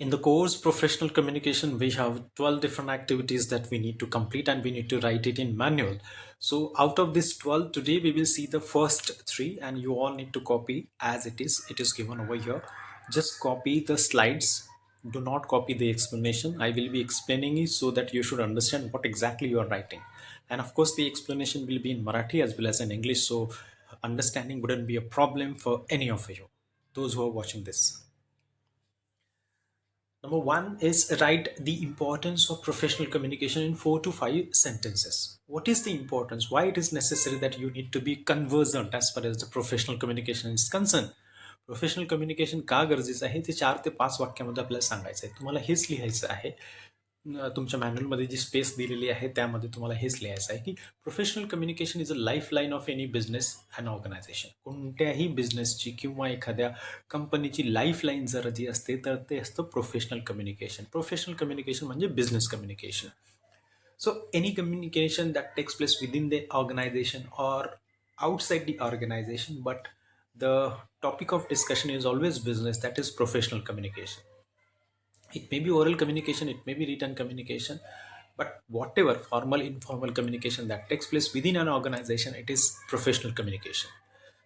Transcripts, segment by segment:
In the course Professional Communication, we have 12 different activities that we need to complete and we need to write it in manual. So out of this 12, today we will see the first three and you all need to copy as it is. It is given over here. Just copy the slides. Do not copy the explanation. I will be explaining it so that you should understand what exactly you are writing. And of course, the explanation will be in Marathi as well as in English. So understanding wouldn't be a problem for any of you, those who are watching this. Number one is write the importance of professional communication in 4 to 5 sentences. What is the importance? Why it is necessary that you need to be conversant as far as the professional communication is concerned? Professional communication का गरजेचं आहे ते 4 ते 5 वाक्यामध्ये आपल्याला सांगायचं आहे. तुम्हाला हेच लिहायचं आहे. तुमच्या मॅन्युअलमध्ये जी स्पेस दिलेली आहे त्यामध्ये तुम्हाला हेच लिहायचं आहे की professional communication is a lifeline of any business and organisation. कोणत्याही बिझनेसची किंवा एखाद्या कंपनीची लाईफ लाईन जर जी असते तर ते असतं प्रोफेशनल कम्युनिकेशन. प्रोफेशनल कम्युनिकेशन म्हणजे business communication. So any communication that takes place within the organization or outside the organization, but the topic of discussion is always business, that is professional communication. It may be oral communication, it may be written communication, but whatever formal, informal communication that takes place within an organization, it is professional communication.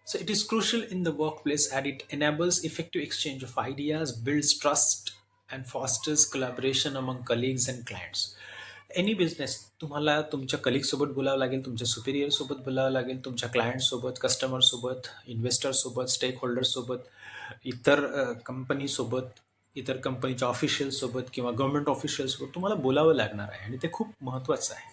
So it is crucial in the workplace and it enables effective exchange of ideas, builds trust, and fosters collaboration among colleagues and clients. Any business तुम्हाला तुमच्या colleague सोबत बोलावं लागेल, तुमच्या Superior सोबत बोलावं लागेल, तुमच्या क्लायंट सोबत, कस्टमर सोबत, इन्व्हेस्टर सोबत, स्टेक होल्डर सोबत, इतर कंपनी सोबत, इतर कंपनीच्या ऑफिशियल सोबत किंवा गव्हर्नमेंट ऑफिशियल सोबत तुम्हाला बोलावं लागणार आहे आणि ते खूप महत्त्वाचं आहे.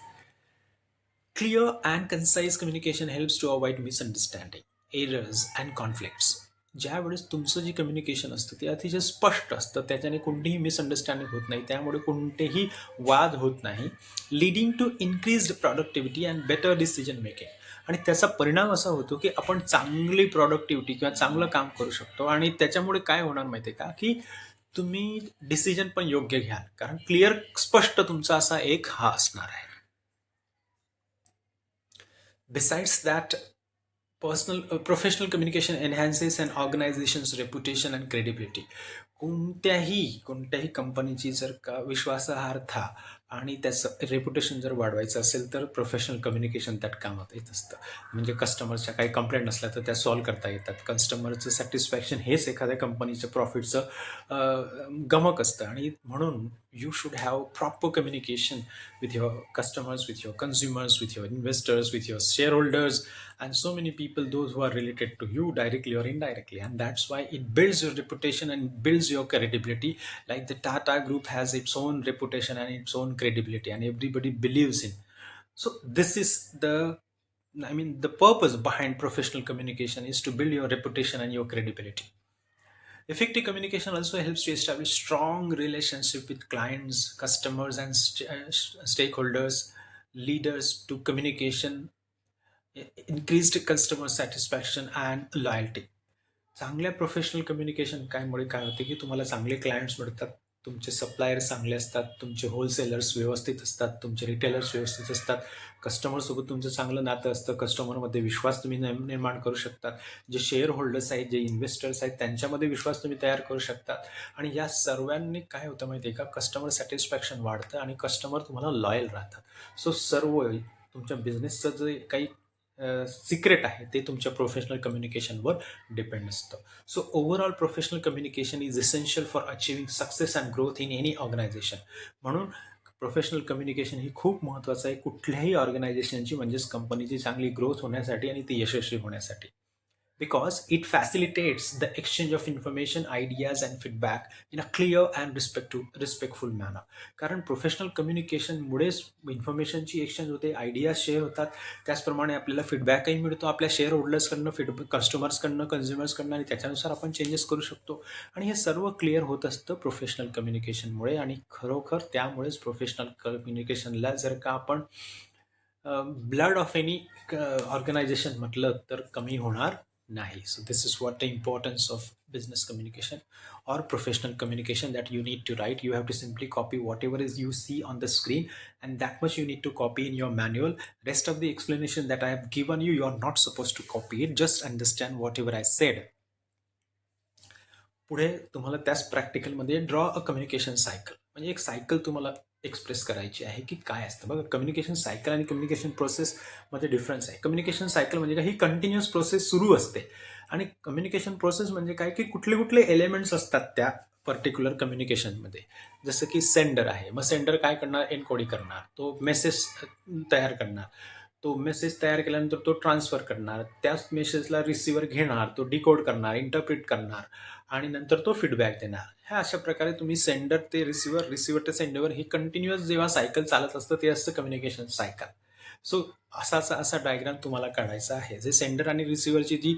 Clear and concise communication helps to avoid misunderstanding, errors and conflicts. ज्यावेळेस तुमचं जे कम्युनिकेशन असतं ते अतिशय स्पष्ट असतं, त्याच्याने कोणतीही मिसअंडरस्टँडिंग होत नाही, त्यामुळे कोणतेही वाद होत नाही, leading to increased productivity and better decision making. आणि त्याचा परिणाम असा होतो की आपण चांगली प्रॉडक्टिव्हिटी किंवा चांगलं काम करू शकतो आणि त्याच्यामुळे काय होणार माहिती आहे का की तुम्ही डिसिजन पण योग्य घ्याल, कारण क्लिअर स्पष्ट तुमचा असा एक हा असणार आहे. Besides that, professional communication enhances an organization's reputation and credibility. कोणत्याही कंपनीची जर का विश्वासार्हता आणि त्याचं रेप्युटेशन जर वाढवायचं असेल तर प्रोफेशनल कम्युनिकेशन त्यात कामात येत असतं. म्हणजे कस्टमरच्या काही कंप्लेंट असल्या तर त्या सॉल्व्ह करता येतात. कस्टमरचं सॅटिस्फॅक्शन हेच एखाद्या कंपनीचं प्रॉफिटचं गमक असतं आणि म्हणून you should have proper communication with your customers, with your consumers, with your investors, with your shareholders, and so many people, those who are related to you directly or indirectly. And that's why it builds your reputation and builds your credibility. Like the Tata Group has its own reputation and its own credibility, and everybody believes in. So this is the purpose behind professional communication is to build your reputation and your credibility. Effective communication also helps to establish strong relationship with clients, customers, and stakeholders. Leaders to communication, increased customer satisfaction and loyalty. चांगल्या professional communication कायमुळे काय होते की तुम्हाला चांगले clients मिळतात, तुमचे suppliers चांगले असतात, तुमचे होलसेलर्स व्यवस्थित असतात, तुमचे रिटेलर्स व्यवस्थित असतात, कस्टमरसोबत तुमचं चांगलं नातं असतं, कस्टमरमध्ये विश्वास तुम्ही निर्माण करू शकतात, जे शेअर होल्डर्स आहेत, जे इन्व्हेस्टर्स आहेत त्यांच्यामध्ये विश्वास तुम्ही तयार करू शकतात. आणि या सर्वांनी काय होतं माहिती आहे का, कस्टमर सॅटिस्फॅक्शन वाढतं आणि कस्टमर तुम्हाला लॉयल राहतात. सो सर्व तुमच्या बिझनेसचं जे काही सिक्रेट आहे ते तुमच्या प्रोफेशनल कम्युनिकेशनवर डिपेंड असतं. So overall professional communication is essential for achieving success and growth in any organisation. म्हणून प्रोफेशनल कम्युनिकेशन ही खूप महत्त्वाचं आहे कुठल्याही ऑर्गनायझेशनची, म्हणजेच कंपनीची चांगली ग्रोथ होण्यासाठी आणि ती यशस्वी होण्यासाठी. Because it facilitates the exchange of information, ideas and feedback in a clear and respectful manner. कारण प्रोफेशनल कम्युनिकेशनमुळेच इन्फॉर्मेशनची एक्सचेंज होते, आयडियाज शेअर होतात, त्याचप्रमाणे आपल्याला फीडबॅकही मिळतो आपल्या शेअर होल्डर्सकडनं, कस्टमर्सकडनं, कन्झ्युमर्सकडनं, आणि त्याच्यानुसार आपण चेंजेस करू शकतो. आणि हे सर्व क्लिअर होत असतं प्रोफेशनल कम्युनिकेशनमुळे. आणि खरोखर त्यामुळेच प्रोफेशनल कम्युनिकेशनला जर का आपण ब्लड ऑफ एनी ऑर्गनायझेशन म्हटलं तर कमी होणार nahi. So this is what the importance of business communication or professional communication that you need to write. You have to simply copy whatever is you see on the screen, and that much you need to copy in your manual. Rest of the explanation that I have given you, you are not supposed to copy it. Just understand whatever I said. पुढे तुम्हाला त्याच प्रॅक्टिकलमध्ये draw a communication cycle, म्हणजे एक cycle तुम्हाला express करायची आहे की काय असतं. बघा, कम्युनिकेशन सायकल आणि कम्युनिकेशन प्रोसेसमध्ये डिफरन्स आहे. कम्युनिकेशन सायकल म्हणजे काय, ही कंटिन्युअस प्रोसेस सुरू असते. आणि कम्युनिकेशन प्रोसेस म्हणजे काय, की कुठले कुठले एलिमेंट्स असतात त्या पर्टिक्युलर कम्युनिकेशनमध्ये. जसं की सेंडर आहे, मग सेंडर काय करणार, एन्कोडिंग करणार, तो मेसेज तयार करणार, तो मेसेज तयार केल्यानंतर तो ट्रान्सफर करणार, त्याच मेसेजला रिसिव्हर घेणार, तो डिकोड करणार, इंटरप्रिट करणार आणि नंतर तो फीडबॅक देणार. ह्या अशा प्रकारे तुम्ही सेंडर ते रिसिव्हर, रिसिव्हर ते सेंडरवर, ही कंटिन्युअस जेव्हा सायकल चालत असतं ते असतं कम्युनिकेशन सायकल. सो असा डायग्राम तुम्हाला काढायचा आहे. जे सेंडर आणि रिसिव्हरची जी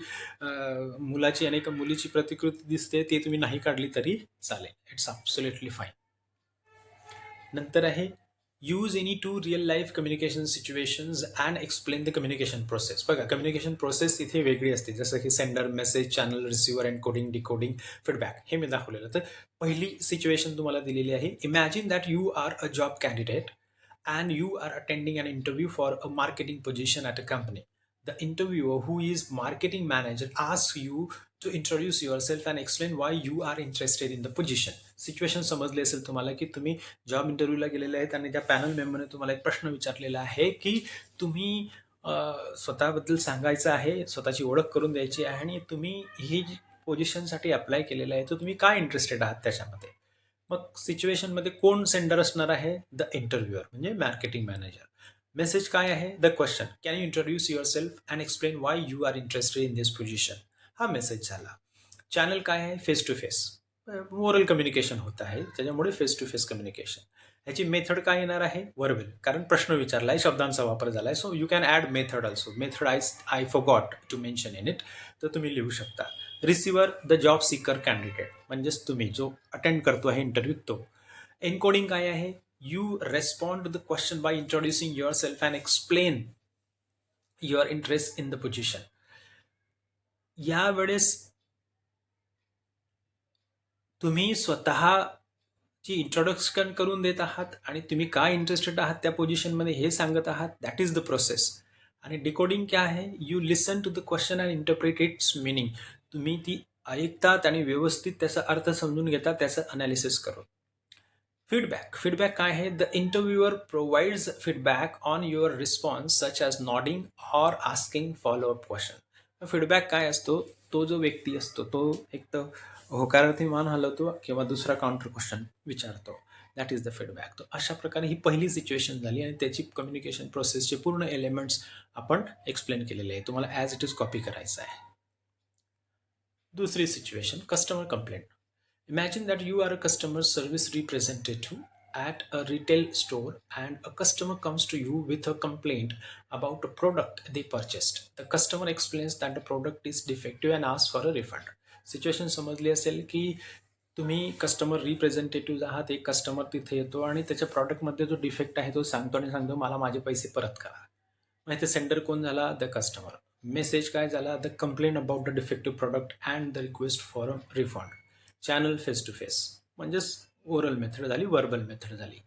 मुलाची आणि एका मुलीची प्रतिकृती दिसते ती तुम्ही नाही काढली तरी चालेल. It's absolutely fine. नंतर आहे use any two real life communication situations and explain the communication process. बघा, कम्युनिकेशन प्रोसेस इथे वेगळी असते. जसं की sender, message, channel, receiver, encoding, decoding, feedback हे मी दाखवलेलं. तर पहिली सिच्युएशन तुम्हाला दिलेली आहे. Imagine that you are a job candidate and you are attending an interview for a marketing position at a company. The interviewer, who is marketing manager, asks you to introduce yourself and explain why you are interested in the position. Situation समजली असेल तुम्हाला की तुम्ही job इंटरव्ह्यूला गेलेले आहेत आणि त्या पॅनल मेंबरने तुम्हाला एक प्रश्न विचारलेला आहे की तुम्ही स्वतःबद्दल सांगायचं आहे, स्वतःची ओळख करून द्यायची आहे आणि तुम्ही ही पोझिशनसाठी अप्लाय केलेलं आहे, तर तुम्ही काय इंटरेस्टेड आहात त्याच्यामध्ये. मग सिच्युएशनमध्ये कोण सेंडर असणार आहे, द इंटरव्ह्युअर म्हणजे मार्केटिंग मॅनेजर. मेसेज काय आहे, the question, can you introduce yourself and explain why you are interested in this position. हा मेसेज झाला. चॅनल काय आहे, face to face, oral communication होत आहे त्याच्यामुळे फेस टू फेस कम्युनिकेशन. ह्याची मेथड काय येणार आहे, वर्बल, कारण प्रश्न विचारला आहे, शब्दांचा वापर झाला आहे. So you can add method also. Method I forgot to mention in it, तर तुम्ही लिहू शकता. Receiver, the job seeker candidate, म्हणजेच तुम्ही जो अटेंड करतो आहे इंटरव्ह्यू तो. एन्कोडिंग काय आहे, you respond to the question by introducing yourself and explain your interest in the position. यावेळेस तुम्ही स्वतःची इंट्रोडक्शन करून देत आहात आणि तुम्ही काय इंटरेस्टेड आहात त्या पोझिशनमध्ये हे सांगत आहात. That is the process. आणि डिकोडिंग काय आहे, you listen to the question and interpret its meaning. तुम्ही ती ऐकतात आणि व्यवस्थित त्याचा अर्थ समजून घेतात, त्याचं अनालिसिस करून. फीडबॅक, फीडबॅक काय आहे, the interviewer provides feedback on your response such as nodding or asking follow up question. Feedback काय असतो, तो जो व्यक्ती असतो तो एक तर होकारार्थी मान हलवतो किंवा दुसरा काउंटर क्वेश्चन विचारतो. That is the feedback. तो अशा प्रकारे ही पहिली सिच्युएशन झाली आणि त्याची कम्युनिकेशन प्रोसेसचे पूर्ण एलिमेंट्स आपण एक्सप्लेन केलेले आहे. तुम्हाला ॲज इट इज कॉपी करायचं आहे. दुसरी situation, customer complaint. Imagine that you are a customer service representative at a retail store and a customer comes to you with a complaint about a product they purchased. The customer explains that the product is defective and asks for a refund. Situation समजली असेल की तुम्ही customer representative आहात. एक customer तिथे येतो आणि त्याच्या प्रॉडक्टमध्ये जो डिफेक्ट आहे तो सांगतो आणि सांगतो मला माझे पैसे परत करा. मग इथे सेंडर कोण झाला, द कस्टमर. मेसेज काय झाला, the complaint about the defective product and the request for a refund. Channel face to face, म्हणजेच ओरल मेथड झाली, वर्बल मेथड झाली.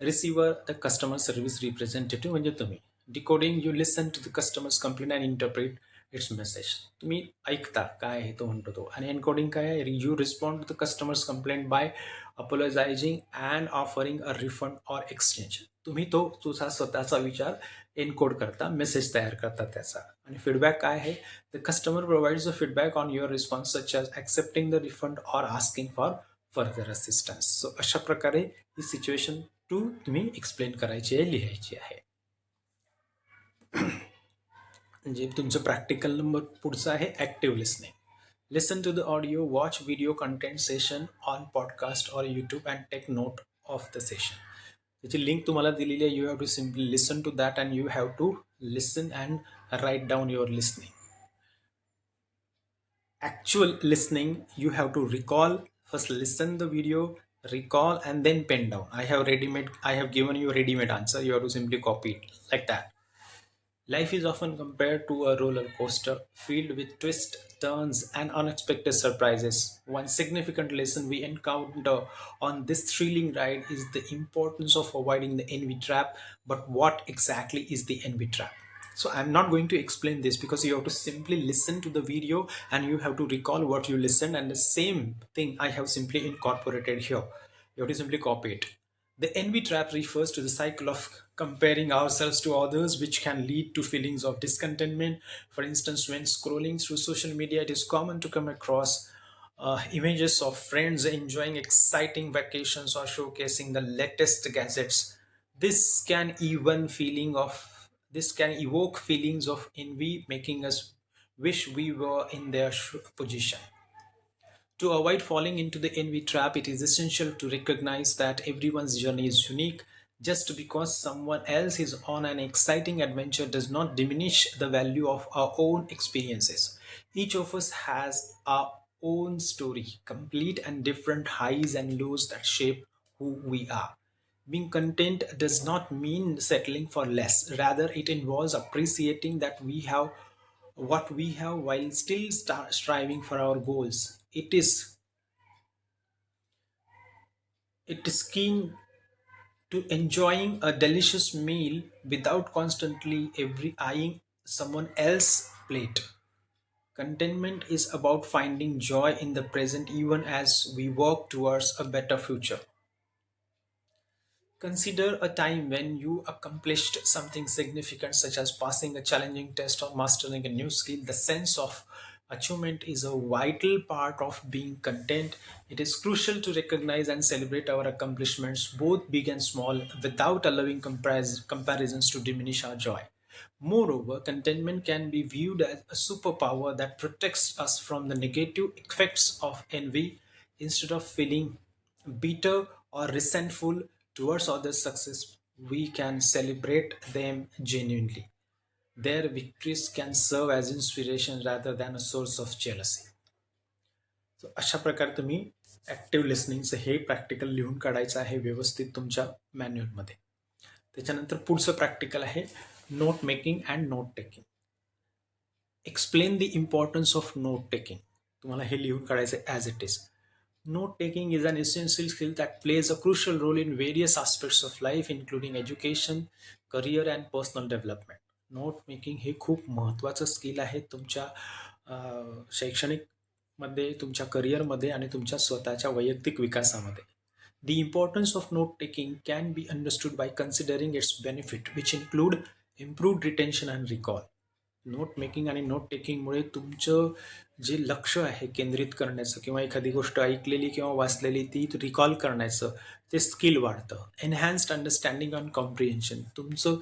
Receiver, the customer service representative म्हणजे तुम्ही. Decoding, you listen to the customers complaint and interpret its message. तुम्ही ऐकता काय आहे तो म्हणतो तो. आणि एन्कोडिंग काय आहे, you respond to the customers complaint by apologising and offering a refund or exchange. तुम्ही तो तुझा स्वतःचा विचार एनकोड करता, मेसेज तयार करता त्याचा. आणि फीडबॅक काय आहे, the customer provides a feedback on your response such as accepting the refund or asking for further assistance. So अशा प्रकारे ही सिच्युएशन टू तुम्ही एक्सप्लेन करायची आहे, लिहायची आहे. म्हणजे तुमचं प्रॅक्टिकल नंबर पुढचं आहे active listening. Listen to the audio, watch video content session on podcast or YouTube and take note of the session. त्याची लिंक तुम्हाला दिलेली आहे. You have to simply listen to that and you have to listen and write down your listening. Actual listening, you have to recall, first listen the video, recall and then pen down. I have given you a ready-made answer, you have to simply copy it like that. Life is often compared to a roller coaster filled with twists, turns and unexpected surprises. One significant lesson we encounter on this thrilling ride is the importance of avoiding the envy trap. But what exactly is the envy trap? So I'm not going to explain this because you have to simply listen to the video and you have to recall what you listened, and the same thing I have simply incorporated here. You have to simply copy it. The envy trap refers to the cycle of comparing ourselves to others, which can lead to feelings of discontentment. For instance, when scrolling through social media, it is common to come across images of friends enjoying exciting vacations or showcasing the latest gadgets. This can evoke feelings of envy, making us wish we were in their position. To avoid falling into the envy trap, it is essential to recognize that everyone's journey is unique. Just because someone else is on an exciting adventure does not diminish the value of our own experiences. Each of us has our own story, complete and different highs and lows that shape who we are. Being content does not mean settling for less. Rather, it involves appreciating that we have what we have while still striving for our goals. It is keen to enjoying a delicious meal without constantly every eyeing someone else's plate. Contentment is about finding joy in the present even as we work towards a better future. Consider a time when you accomplished something significant, such as passing a challenging test or mastering a new skill. The sense of achievement is a vital part of being content. It is crucial to recognize and celebrate our accomplishments, both big and small, without allowing comparisons to diminish our joy. Moreover, contentment can be viewed as a superpower that protects us from the negative effects of envy. Instead of feeling bitter or resentful towards others' success, we can celebrate them genuinely. Their victories can serve as inspiration rather than a source of jealousy. So अशा प्रकारे तुम्ही active लिसनिंगचं हे practical लिहून काढायचं आहे व्यवस्थित तुमच्या मॅन्युअलमध्ये. त्याच्यानंतर पुढचं प्रॅक्टिकल आहे note making and note taking. Explain the importance of note taking. तुम्हाला हे लिहून काढायचं as it is. Note taking is an essential skill that plays a crucial role in various aspects of life, including education, career, and personal development. Note making हे खूप महत्त्वाचं skill आहे तुमच्या शैक्षणिक मध्ये, तुमच्या करिअरमध्ये आणि तुमच्या स्वतःच्या वैयक्तिक विकासामध्ये. The importance of note taking can be understood by considering its benefit, which include improved retention and recall. Note making आणि नोट टेकिंगमुळे तुमचं जे लक्ष आहे केंद्रित करण्याचं किंवा एखादी गोष्ट ऐकलेली किंवा वाचलेली ती रिकॉल करण्याचं ते स्किल वाढतं. एनहान्स्ड अंडरस्टँडिंग अँड कॉम्प्रिहेन्शन. तुमचं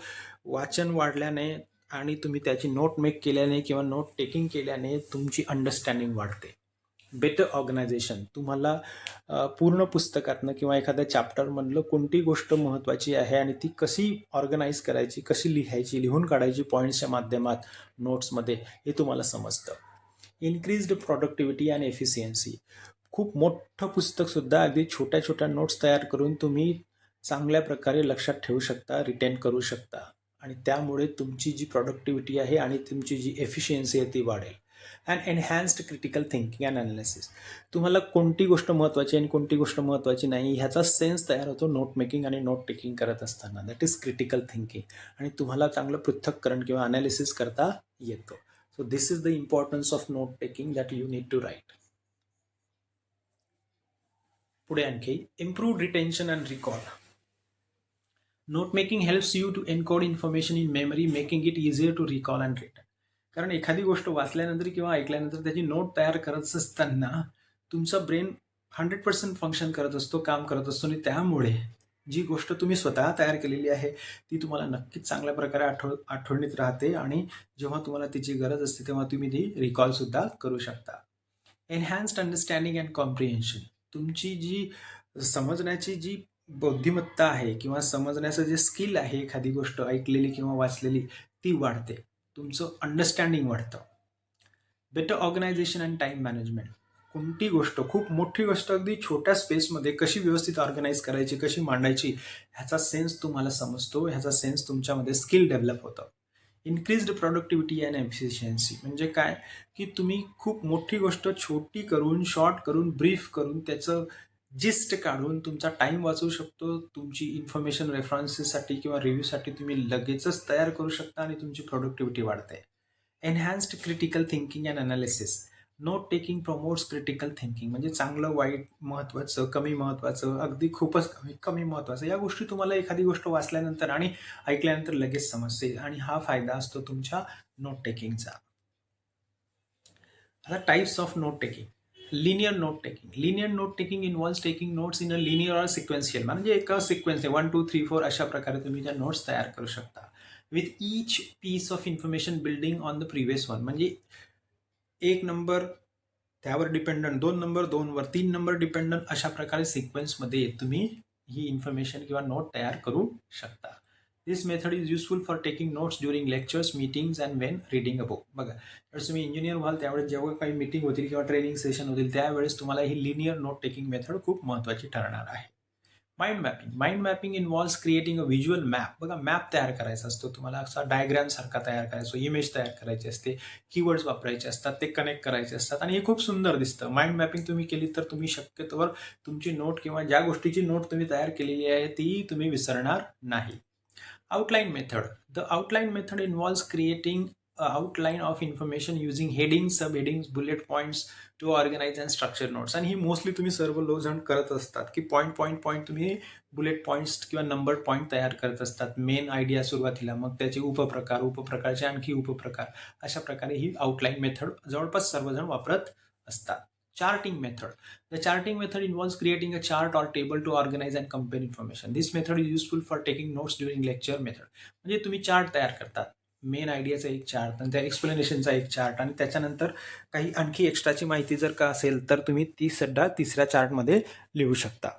वाचन वाढल्याने आणि तुम्ही त्याची नोट मेक केल्याने किंवा नोट टेकिंग केल्याने तुमची अंडरस्टँडिंग वाढते. Better organisation. तुम्हाला पूर्ण पुस्तकातनं किंवा एखाद्या चॅप्टरमधलं कोणती गोष्ट महत्त्वाची आहे आणि ती कशी ऑर्गनाईज करायची, कशी लिहायची, लिहून काढायची पॉईंट्सच्या माध्यमात नोट्समध्ये, हे तुम्हाला समजतं. Increased productivity and efficiency. खूप मोठं पुस्तकसुद्धा अगदी छोट्या छोट्या नोट्स तयार करून तुम्ही चांगल्या प्रकारे लक्षात ठेवू शकता, रिटेन करू शकता आणि त्यामुळे तुमची जी प्रोडक्टिव्हिटी आहे आणि तुमची जी एफिशियन्सी आहे ती वाढेल. And enhanced critical thinking and analysis. तुम्हाला कोणती गोष्ट महत्त्वाची आणि कोणती गोष्ट महत्त्वाची नाही ह्याचा सेन्स तयार होतो नोट मेकिंग आणि नोट टेकिंग करत असताना. That is critical thinking. आणि तुम्हाला चांगलं पृथक्करण किंवा अनालिसिस करता येतं. So this is the importance of note taking that you need to write. पुढे आणखी improve retention and recall. Note making helps you to encode information in memory, making it easier to recall and return. कारण एखादी गोष्ट वाचल्यानंतर किंवा ऐकल्यानंतर त्याची note तयार करत असताना तुमचा ब्रेन 100% फंक्शन करत असतो, काम करत असतो आणि त्यामुळे जी गोष्ट तुम्ही स्वतः तयार केलेली आहे ती तुम्हाला नक्कीच चांगल्या प्रकारे आठवणीत राहते आणि जेव्हा तुम्हाला तिची गरज असते तेव्हा तुम्ही ती रिकॉलसुद्धा करू शकता. Enhanced understanding and comprehension. तुमची जी समजण्याची जी बुद्धिमत्ता आहे किंवा समजण्याचं जे स्किल आहे एखादी गोष्ट ऐकलेली किंवा वाचलेली ती वाढते. तुमचं अंडरस्टँडिंग वाढतं. Better organisation and time management. कोणती गोष्ट, खूप मोठी गोष्ट अगदी छोट्या स्पेसमध्ये कशी व्यवस्थित ऑर्गनाईज करायची, कशी मांडायची ह्याचा सेन्स तुम्हाला समजतो, ह्याचा सेन्स तुमच्यामध्ये स्किल डेव्हलप होतं. Increased productivity and efficiency. म्हणजे काय की तुम्ही खूप मोठी गोष्ट छोटी करून, शॉर्ट करून, ब्रीफ करून त्याचं जिस्ट काढून तुमचा टाईम वाचवू शकतो. तुमची इन्फॉर्मेशन रेफरन्सेससाठी किंवा रिव्ह्यूसाठी तुम्ही लगेचच तयार करू शकता आणि तुमची प्रोडक्टिव्हिटी वाढते. Enhanced critical thinking and analysis. Note taking promotes critical thinking. म्हणजे चांगलं, वाईट, महत्त्वाचं, कमी महत्त्वाचं, अगदी खूपच कमी महत्त्वाचं, या गोष्टी तुम्हाला एखादी गोष्ट वाचल्यानंतर आणि ऐकल्यानंतर लगेच समजते आणि हा फायदा असतो तुमच्या नोट टेकिंगचा. आता types of note taking. Linear note taking. Linear note taking involves taking notes in a linear or sequential. म्हणजे एका सिक्वेन्स आहे 1 2 3 4 अशा प्रकारे तुम्ही त्या नोट्स तयार करू शकता. With each piece of information building on the previous one. म्हणजे एक नंबर त्यावर डिपेंडंट, 2 नंबर 2 वर, 3 नंबर डिपेंडंट, अशा प्रकारे सिक्वेन्समध्ये तुम्ही ही इन्फॉर्मेशन किंवा नोट तयार करू शकता. This method is useful for taking notes during lectures, meetings and when reading a book. बघा, जर तुम्ही इंजिनियर व्हाल त्यावेळेस जेव्हा काही मीटिंग होतील किंवा ट्रेनिंग सेशन होतील त्यावेळेस तुम्हाला ही लिनियर नोट टेकिंग मेथड खूप महत्त्वाची ठरणार आहे. Mind mapping. Mind mapping involves creating a visual map. बघा, मॅप तयार करायचा असतो तुम्हाला, असा डायग्राम सारखा तयार करायचो, इमेज तयार करायची असते, कीवर्ड्स वापरायचे असतात, ते कनेक्ट करायचे असतात आणि हे खूप सुंदर दिसतं. माइंड मॅपिंग तुम्ही केली तर तुम्ही शक्यतोवर तुमची नोट किंवा ज्या गोष्टीची नोट तुम्ही तयार केलेली आहे ती तुम्ही विसरणार नाही. Outline method. The outline method involves creating a outline of information using headings, subheadings, bullet points to organize and structure notes. आणि ही मोस्टली तुम्ही सर्व लोक जण करत असतात की पॉईंट पॉईंट पॉईंट तुम्ही बुलेट पॉईंट्स किंवा नंबर पॉईंट तयार करत असतात. मेन आयडिया सुरुवातीला, मग त्याचे उपप्रकार, उपप्रकारचे आणखी उपप्रकार, अशा प्रकारे ही आउटलाईन मेथड जवळपास सर्वजण वापरत असतात. Charting method. The charting method involves creating a chart or table to organize and compare information. This method is useful for taking notes during lecture method. म्हणजे तुम्ही चार्ट तयार करतात, मेन आयडियाचा एक चार्ट आणि त्या एक्सप्लेनेशनचा एक चार्ट, आणि त्याच्यानंतर काही आणखी एक्स्ट्राची माहिती जर का असेल तर तुम्ही ती सुद्धा तिसऱ्या चार्टमध्ये लिहू शकता.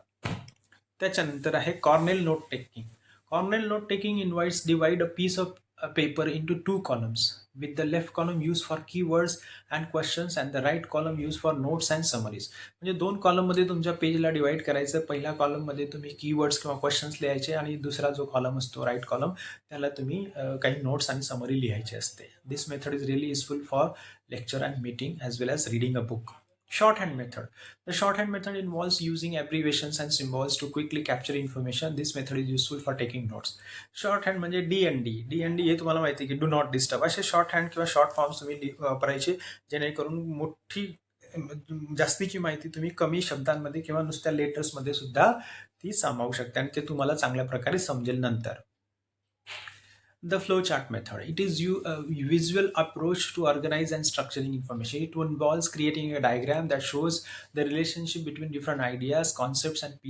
त्याच्यानंतर आहे Cornell note taking. Cornell note taking invites divide a piece of paper into two columns, with the left column used for keywords and questions and the right column used for notes and summaries. म्हणजे 2 कॉलममध्ये तुमच्या पेजला divide करायचं. पहिल्या कॉलममध्ये तुम्ही keywords किंवा questions लिहायचे आणि दुसरा जो कॉलम असतो राईट कॉलम, त्याला तुम्ही काही नोट्स आणि समरी लिहायची असते. This method is really useful for lecture and meeting as well as reading a book. Shorthand method. The shorthand method involves using abbreviations and symbols to quickly capture information. This method is useful for taking notes. Short म्हणजे DND. DND हे तुम्हाला माहिती आहे की do not disturb. असे short hand किंवा short forms तुम्ही वापरायचे, जेणेकरून मोठी जास्तीची माहिती तुम्ही कमी शब्दांमध्ये किंवा नुसत्या लेटर्समध्ये सुद्धा ती सामावू शकते आणि ते तुम्हाला चांगल्या प्रकारे समजेल नंतर. The flowchart method. It is a visual approach to organize and structuring information. It involves creating a diagram that shows the relationship between different ideas, concepts, and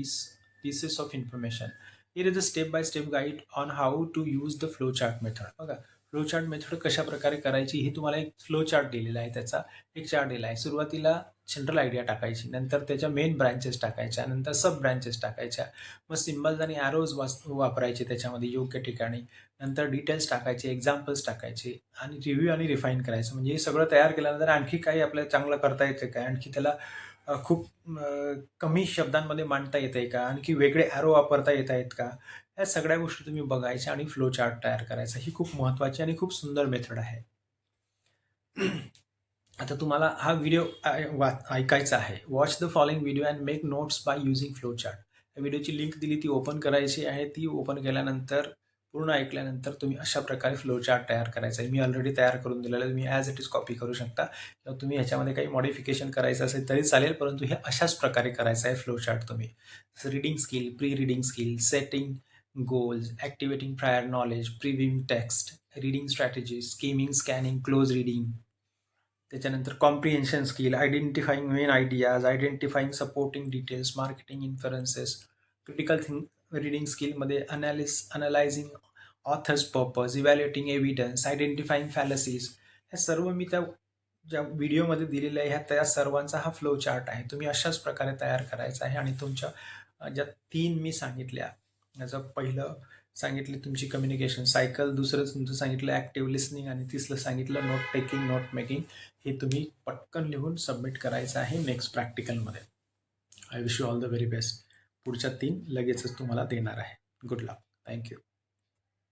pieces of information. Here is a step-by-step guide on how to use the flowchart method. बघा, flowchart method कशा प्रकारे करायची हे तुम्हाला एक flowchart दिलेला आहे, त्याचा एक चार्ट दिला आहे. सुरुवातीला जनरल आयडिया टाकायची, नंतर त्याच्या मेन ब्रांचेस टाकायच्या, नंतर सब ब्रांचेस टाकायच्या, मग सिम्बल्स आणि ॲरोज वापरायचे त्याच्यामध्ये योग्य ठिकाणी, नंतर डिटेल्स टाकायचे, एक्झाम्पल्स टाकायचे आणि रिव्ह्यू आणि रिफाईन करायचं. म्हणजे हे सगळं तयार केल्यानंतर आणखी काही आपल्याला चांगलं करता येतं काय, आणखी त्याला खूप कमी शब्दांमध्ये मांडता येत आहे का, आणखी वेगळे ॲरो वापरता येत आहेत का, या सगळ्या गोष्टी तुम्ही बघायच्या आणि फ्लो चार्ट तयार करायचा. ही खूप महत्त्वाची आणि खूप सुंदर मेथड आहे. आता तुम्हाला हा व्हिडिओ ऐकायचा आहे. Watch the following video and make notes by using flow chart. या व्हिडिओची लिंक दिली, ती ओपन करायची आहे. ती ओपन केल्यानंतर पूर्ण ऐकल्यानंतर तुम्ही अशा प्रकारे फ्लो चार्ट तयार करायचा आहे. मी ऑलरेडी तयार करून दिलेलं आहे, तुम्ही ॲज इट इज कॉपी करू शकता किंवा तुम्ही ह्याच्यामध्ये काही मॉडिफिकेशन करायचं असेल तरी चालेल, परंतु हे अशाच प्रकारे करायचं आहे फ्लो चार्ट तुम्ही. Reading skill, pre reading skill, setting goals, activating prior knowledge, previewing text, reading strategies, skimming, scanning, close reading. त्याच्यानंतर comprehension skill, identifying main ideas, identifying supporting details, marketing inferences. Critical reading स्किलमध्ये analysing author's purpose, evaluating evidence, identifying fallacies. हे सर्व मी त्या ज्या व्हिडिओमध्ये दिलेल्या आहे त्या सर्वांचा हा फ्लो चार्ट आहे. तुम्ही अशाच प्रकारे तयार करायचा आहे आणि तुमच्या ज्या 3 मी सांगितल्या, याचं पहिलं सांगितली तुमची कम्युनिकेशन सायकल, दुसरं तुमचं सांगितलं ॲक्टिव्ह लिसनिंग आणि तिसरं सांगितलं नोट टेकिंग, नोट मेकिंग. हे तुम्ही पटकन लिहून सबमिट करायचं आहे नेक्स्ट प्रॅक्टिकलमध्ये. I wish you all the very best. पुढच्या 3 लगेचच तुम्हाला देणार आहे. Good luck. थँक्यू.